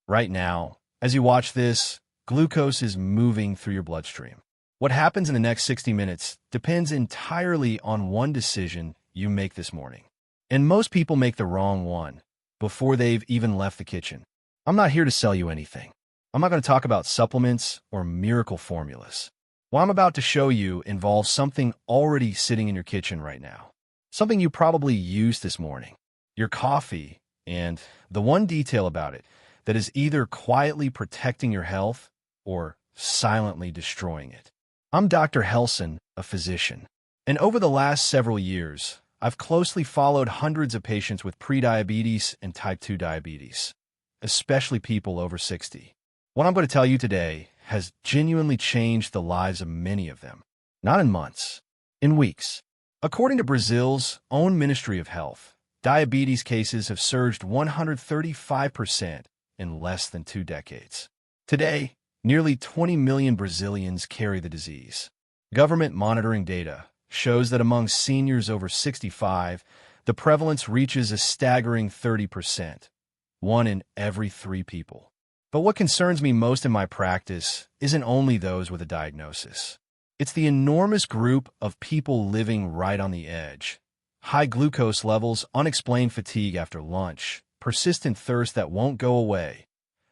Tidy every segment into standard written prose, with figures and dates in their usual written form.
Right now, as you watch this, glucose is moving through your bloodstream. What happens in the next 60 minutes depends entirely on one decision you make this morning. And most people make the wrong one before they've even left the kitchen. I'm not here to sell you anything. I'm not going to talk about supplements or miracle formulas. What I'm about to show you involves something already sitting in your kitchen right now. Something you probably used this morning. Your coffee, and the one detail about it that is either quietly protecting your health or silently destroying it. I'm Dr. Helson, a physician, and over the last several years, I've closely followed hundreds of patients with prediabetes and type 2 diabetes, especially people over 60. What I'm going to tell you today has genuinely changed the lives of many of them, not in months, in weeks. According to Brazil's own Ministry of Health, diabetes cases have surged 135% in less than 2 decades. Today, nearly 20 million Brazilians carry the disease. Government monitoring data shows that among seniors over 65, the prevalence reaches a staggering 30%, 1 in every 3 people. But what concerns me most in my practice isn't only those with a diagnosis. It's the enormous group of people living right on the edge. High glucose levels, unexplained fatigue after lunch, persistent thirst that won't go away,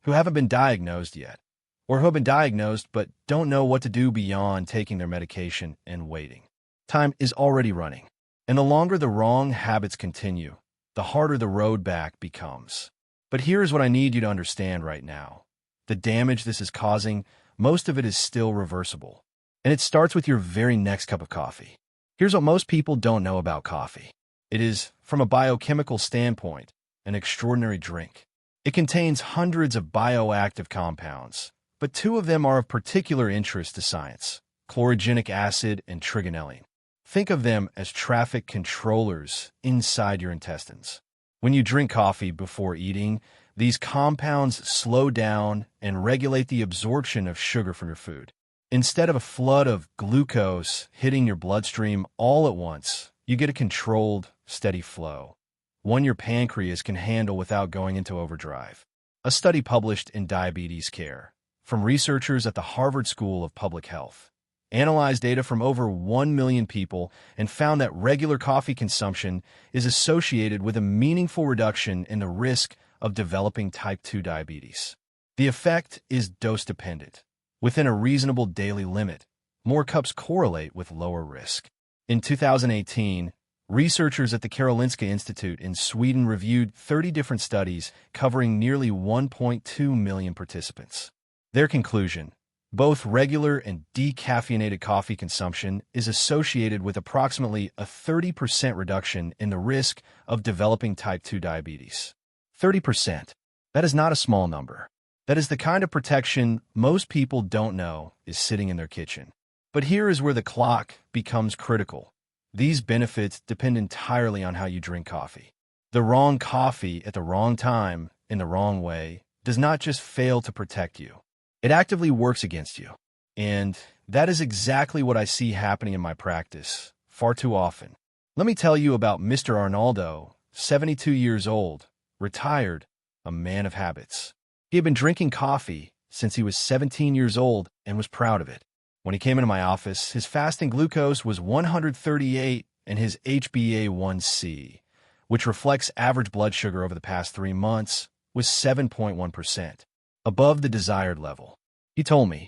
who haven't been diagnosed yet, or who have been diagnosed but don't know what to do beyond taking their medication and waiting. Time is already running, and the longer the wrong habits continue, the harder the road back becomes. But here's what I need you to understand right now. The damage this is causing, most of it is still reversible. And it starts with your very next cup of coffee. Here's what most people don't know about coffee. It is, from a biochemical standpoint, an extraordinary drink. It contains hundreds of bioactive compounds, but 2 of them are of particular interest to science: chlorogenic acid and trigonelline. Think of them as traffic controllers inside your intestines. When you drink coffee before eating, these compounds slow down and regulate the absorption of sugar from your food. Instead of a flood of glucose hitting your bloodstream all at once, you get a controlled, steady flow, one your pancreas can handle without going into overdrive. A study published in Diabetes Care from researchers at the Harvard School of Public Health analyzed data from over 1 million people and found that regular coffee consumption is associated with a meaningful reduction in the risk of developing type 2 diabetes. The effect is dose-dependent. Within a reasonable daily limit, more cups correlate with lower risk. In 2018, researchers at the Karolinska Institute in Sweden reviewed 30 different studies covering nearly 1.2 million participants. Their conclusion: both regular and decaffeinated coffee consumption is associated with approximately a 30% reduction in the risk of developing type 2 diabetes. 30%. That is not a small number. That is the kind of protection most people don't know is sitting in their kitchen. But here is where the clock becomes critical. These benefits depend entirely on how you drink coffee. The wrong coffee at the wrong time, in the wrong way, does not just fail to protect you. It actively works against you. And that is exactly what I see happening in my practice far too often. Let me tell you about Mr. Arnaldo, 72 years old, retired, a man of habits. He had been drinking coffee since he was 17 years old and was proud of it. When he came into my office, his fasting glucose was 138 and his HbA1c, which reflects average blood sugar over the past 3 months, was 7.1%. Above the desired level. He told me,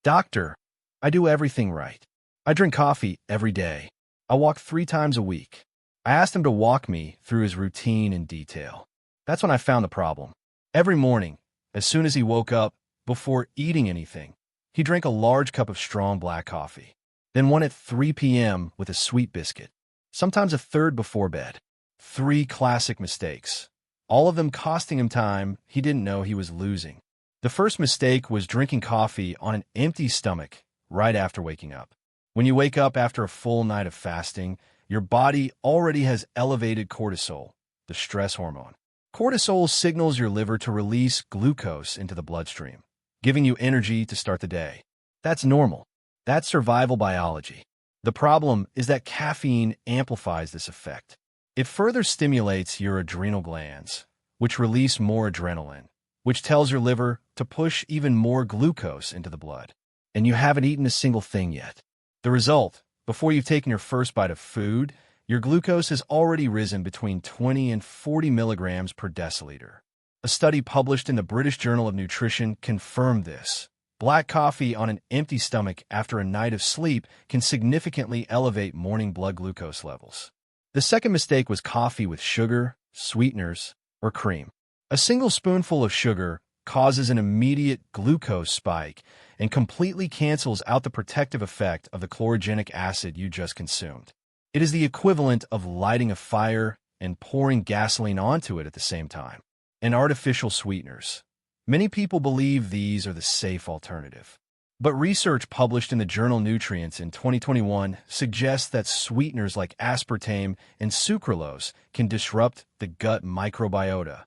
"Doctor, I do everything right. I drink coffee every day. I walk 3 times a week." I asked him to walk me through his routine in detail. That's when I found the problem. Every morning, as soon as he woke up, before eating anything, he drank a large cup of strong black coffee. Then one at 3 p.m. with a sweet biscuit. Sometimes a third before bed. 3 classic mistakes. All of them costing him time he didn't know he was losing. The first mistake was drinking coffee on an empty stomach right after waking up. When you wake up after a full night of fasting, your body already has elevated cortisol, the stress hormone. Cortisol signals your liver to release glucose into the bloodstream, giving you energy to start the day. That's normal. That's survival biology. The problem is that caffeine amplifies this effect. It further stimulates your adrenal glands, which release more adrenaline, which tells your liver to push even more glucose into the blood. And you haven't eaten a single thing yet. The result, before you've taken your first bite of food, your glucose has already risen between 20 and 40 milligrams per deciliter. A study published in the British Journal of Nutrition confirmed this. Black coffee on an empty stomach after a night of sleep can significantly elevate morning blood glucose levels. The second mistake was coffee with sugar, sweeteners, or cream. A single spoonful of sugar causes an immediate glucose spike and completely cancels out the protective effect of the chlorogenic acid you just consumed. It is the equivalent of lighting a fire and pouring gasoline onto it at the same time. And artificial sweeteners. Many people believe these are the safe alternative. But research published in the journal Nutrients in 2021 suggests that sweeteners like aspartame and sucralose can disrupt the gut microbiota,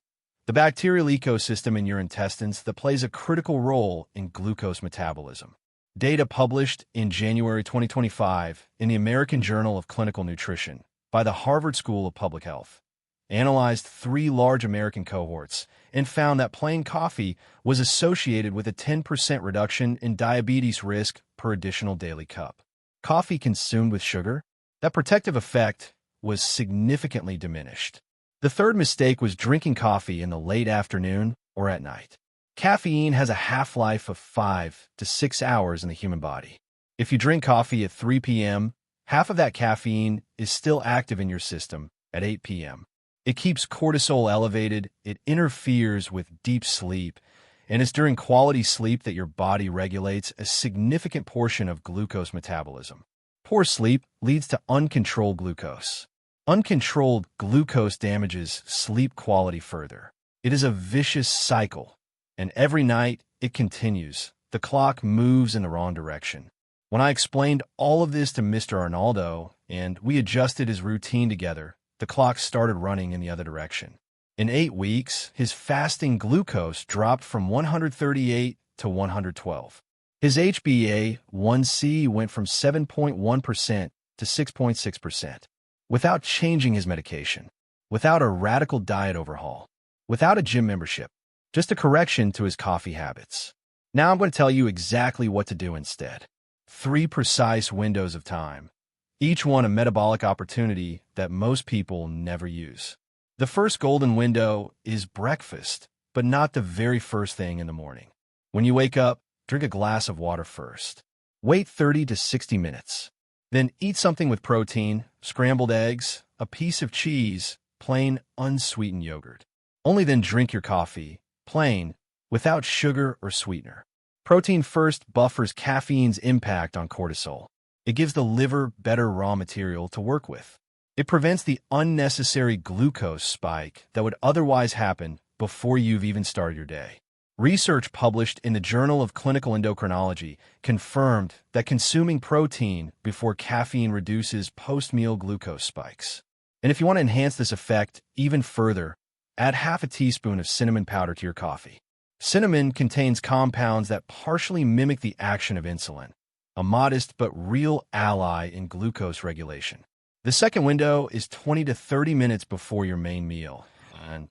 the bacterial ecosystem in your intestines that plays a critical role in glucose metabolism. Data published in January 2025 in the American Journal of Clinical Nutrition by the Harvard School of Public Health analyzed 3 large American cohorts and found that plain coffee was associated with a 10% reduction in diabetes risk per additional daily cup. Coffee consumed with sugar? That protective effect was significantly diminished. The third mistake was drinking coffee in the late afternoon or at night. Caffeine has a half-life of 5 to 6 hours in the human body. If you drink coffee at 3 p.m., half of that caffeine is still active in your system at 8 p.m. It keeps cortisol elevated, it interferes with deep sleep, and it's during quality sleep that your body regulates a significant portion of glucose metabolism. Poor sleep leads to uncontrolled glucose. Uncontrolled glucose damages sleep quality further. It is a vicious cycle, and every night it continues. The clock moves in the wrong direction. When I explained all of this to Mr. Arnaldo and we adjusted his routine together, the clock started running in the other direction. In 8 weeks, his fasting glucose dropped from 138 to 112. His HbA1c went from 7.1% to 6.6%. Without changing his medication, without a radical diet overhaul, without a gym membership, just a correction to his coffee habits. Now I'm going to tell you exactly what to do instead. 3 precise windows of time. Each one a metabolic opportunity that most people never use. The first golden window is breakfast, but not the very first thing in the morning. When you wake up, drink a glass of water first. Wait 30 to 60 minutes. Then eat something with protein, scrambled eggs, a piece of cheese, plain unsweetened yogurt. Only then drink your coffee, plain, without sugar or sweetener. Protein first buffers caffeine's impact on cortisol. It gives the liver better raw material to work with. It prevents the unnecessary glucose spike that would otherwise happen before you've even started your day. Research published in the Journal of Clinical Endocrinology confirmed that consuming protein before caffeine reduces post-meal glucose spikes. And if you want to enhance this effect even further, add half a teaspoon of cinnamon powder to your coffee. Cinnamon contains compounds that partially mimic the action of insulin, a modest but real ally in glucose regulation. The second window is 20 to 30 minutes before your main meal, and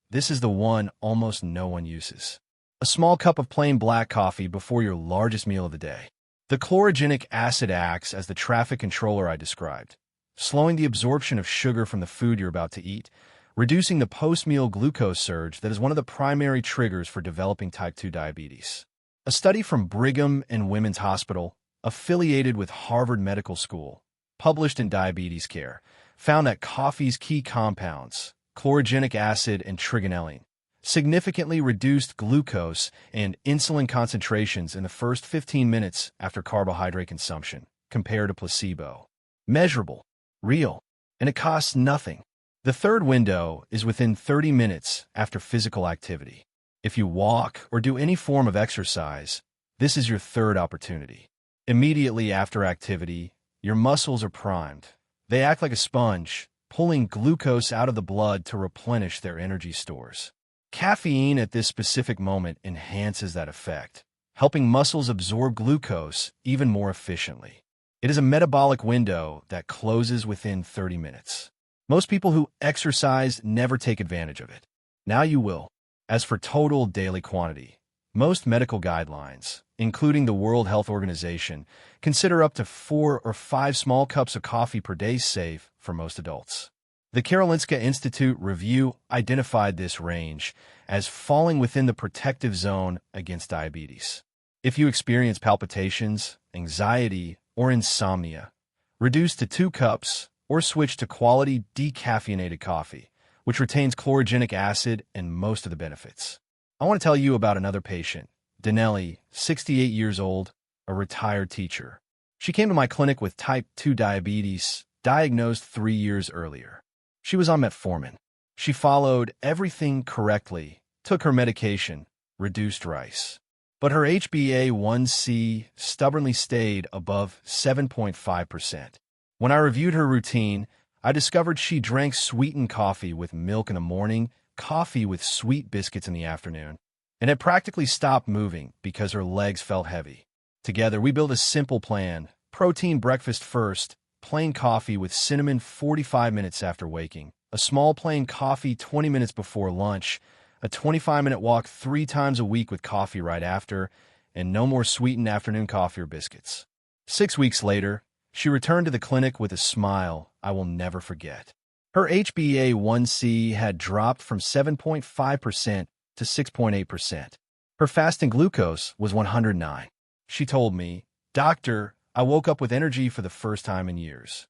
this is the one almost no one uses. A small cup of plain black coffee before your largest meal of the day. The chlorogenic acid acts as the traffic controller I described, slowing the absorption of sugar from the food you're about to eat, reducing the post-meal glucose surge that is one of the primary triggers for developing type 2 diabetes. A study from Brigham and Women's Hospital, affiliated with Harvard Medical School, published in Diabetes Care, found that coffee's key compounds, chlorogenic acid and trigonelline, significantly reduced glucose and insulin concentrations in the first 15 minutes after carbohydrate consumption, compared to placebo. Measurable, real, and it costs nothing. The third window is within 30 minutes after physical activity. If you walk or do any form of exercise, this is your third opportunity. Immediately after activity, your muscles are primed. They act like a sponge, pulling glucose out of the blood to replenish their energy stores. Caffeine at this specific moment enhances that effect, helping muscles absorb glucose even more efficiently. It is a metabolic window that closes within 30 minutes. Most people who exercise never take advantage of it. Now you will. As for total daily quantity, most medical guidelines, including the World Health Organization, consider up to 4 or 5 small cups of coffee per day safe for most adults. The Karolinska Institute review identified this range as falling within the protective zone against diabetes. If you experience palpitations, anxiety, or insomnia, reduce to 2 cups or switch to quality decaffeinated coffee, which retains chlorogenic acid and most of the benefits. I want to tell you about another patient, Danelli, 68 years old, a retired teacher. She came to my clinic with type 2 diabetes, diagnosed 3 years earlier. She was on metformin. She followed everything correctly, took her medication, reduced rice. But her HbA1c stubbornly stayed above 7.5%. When I reviewed her routine, I discovered she drank sweetened coffee with milk in the morning, coffee with sweet biscuits in the afternoon, and had practically stopped moving because her legs felt heavy. Together, we built a simple plan: protein breakfast first, plain coffee with cinnamon 45 minutes after waking, a small plain coffee 20 minutes before lunch, a 25-minute walk 3 times a week with coffee right after, and no more sweetened afternoon coffee or biscuits. 6 weeks later, she returned to the clinic with a smile I will never forget. Her HbA1c had dropped from 7.5% to 6.8%. Her fasting glucose was 109. She told me, "Doctor, I woke up with energy for the first time in years."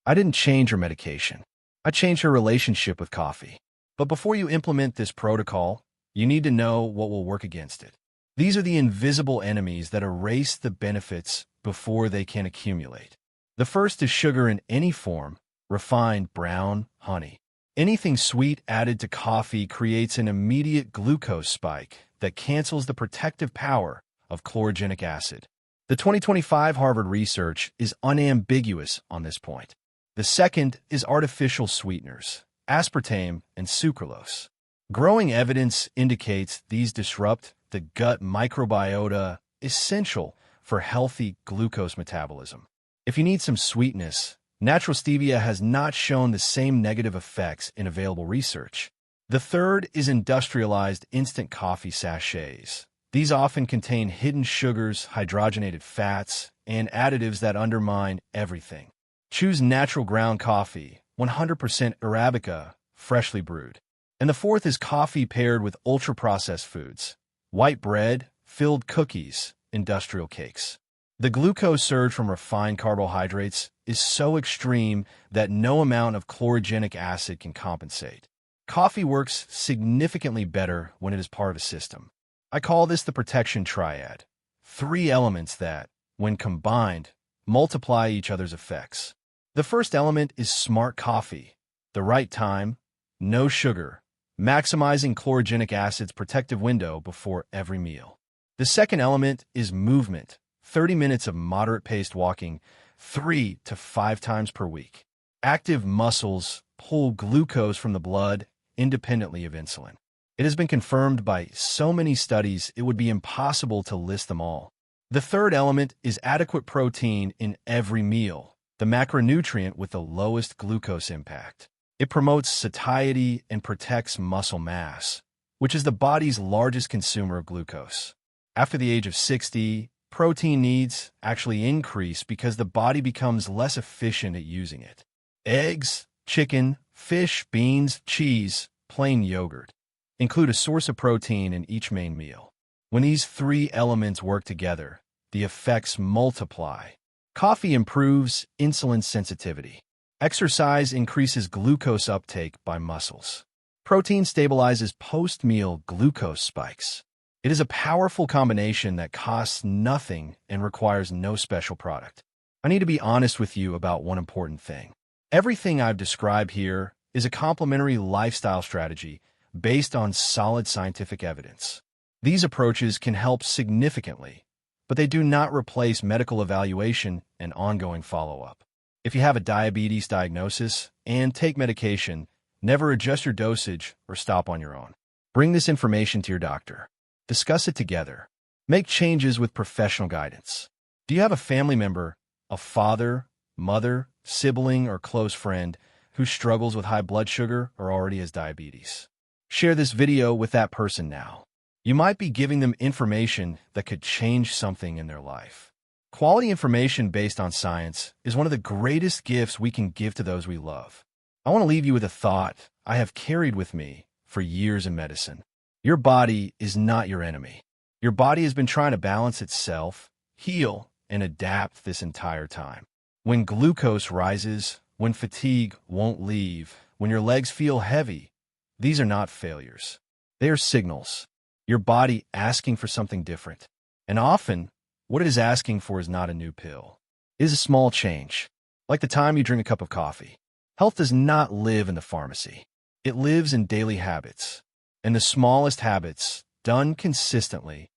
I didn't change her medication. I changed her relationship with coffee. But before you implement this protocol, you need to know what will work against it. These are the invisible enemies that erase the benefits before they can accumulate. The first is sugar in any form, refined, brown, honey. Anything sweet added to coffee creates an immediate glucose spike that cancels the protective power of chlorogenic acid. The 2025 Harvard research is unambiguous on this point. The second is artificial sweeteners, aspartame and sucralose. Growing evidence indicates these disrupt the gut microbiota, essential for healthy glucose metabolism. If you need some sweetness, natural stevia has not shown the same negative effects in available research. The third is industrialized instant coffee sachets. These often contain hidden sugars, hydrogenated fats, and additives that undermine everything. Choose natural ground coffee, 100% Arabica, freshly brewed. And the fourth is coffee paired with ultra-processed foods, white bread, filled cookies, industrial cakes. The glucose surge from refined carbohydrates is so extreme that no amount of chlorogenic acid can compensate. Coffee works significantly better when it is part of a system. I call this the protection triad. 3 elements that, when combined, multiply each other's effects. The first element is smart coffee, the right time, no sugar, maximizing chlorogenic acid's protective window before every meal. The second element is movement, 30 minutes of moderate-paced walking 3 to 5 times per week. Active muscles pull glucose from the blood independently of insulin. It has been confirmed by so many studies it would be impossible to list them all. The third element is adequate protein in every meal, the macronutrient with the lowest glucose impact. It promotes satiety and protects muscle mass, which is the body's largest consumer of glucose. After the age of 60, protein needs actually increase because the body becomes less efficient at using it. Eggs, chicken, fish, beans, cheese, plain yogurt include a source of protein in each main meal. When these 3 elements work together, the effects multiply. Coffee improves insulin sensitivity. Exercise increases glucose uptake by muscles. Protein stabilizes post-meal glucose spikes. It is a powerful combination that costs nothing and requires no special product. I need to be honest with you about one important thing. Everything I've described here is a complementary lifestyle strategy based on solid scientific evidence. These approaches can help significantly, but they do not replace medical evaluation and ongoing follow-up. If you have a diabetes diagnosis and take medication, never adjust your dosage or stop on your own. Bring this information to your doctor. Discuss it together. Make changes with professional guidance. Do you have a family member, a father, mother, sibling, or close friend who struggles with high blood sugar or already has diabetes? Share this video with that person now. You might be giving them information that could change something in their life. Quality information based on science is one of the greatest gifts we can give to those we love. I want to leave you with a thought I have carried with me for years in medicine. Your body is not your enemy. Your body has been trying to balance itself, heal, and adapt this entire time. When glucose rises, when fatigue won't leave, when your legs feel heavy, these are not failures. They are signals. Your body asking for something different. And often, what it is asking for is not a new pill. It is a small change, like the time you drink a cup of coffee. Health does not live in the pharmacy. It lives in daily habits. And the smallest habits, done consistently,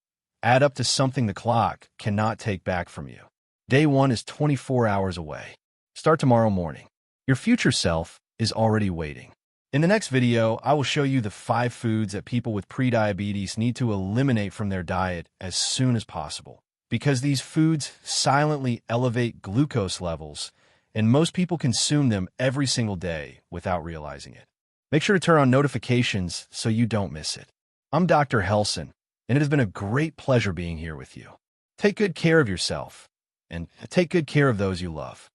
add up to something the clock cannot take back from you. Day 1 is 24 hours away. Start tomorrow morning. Your future self is already waiting. In the next video, I will show you the 5 foods that people with prediabetes need to eliminate from their diet as soon as possible, because these foods silently elevate glucose levels, and most people consume them every single day without realizing it. Make sure to turn on notifications so you don't miss it. I'm Dr. Helson, and it has been a great pleasure being here with you. Take good care of yourself, and take good care of those you love.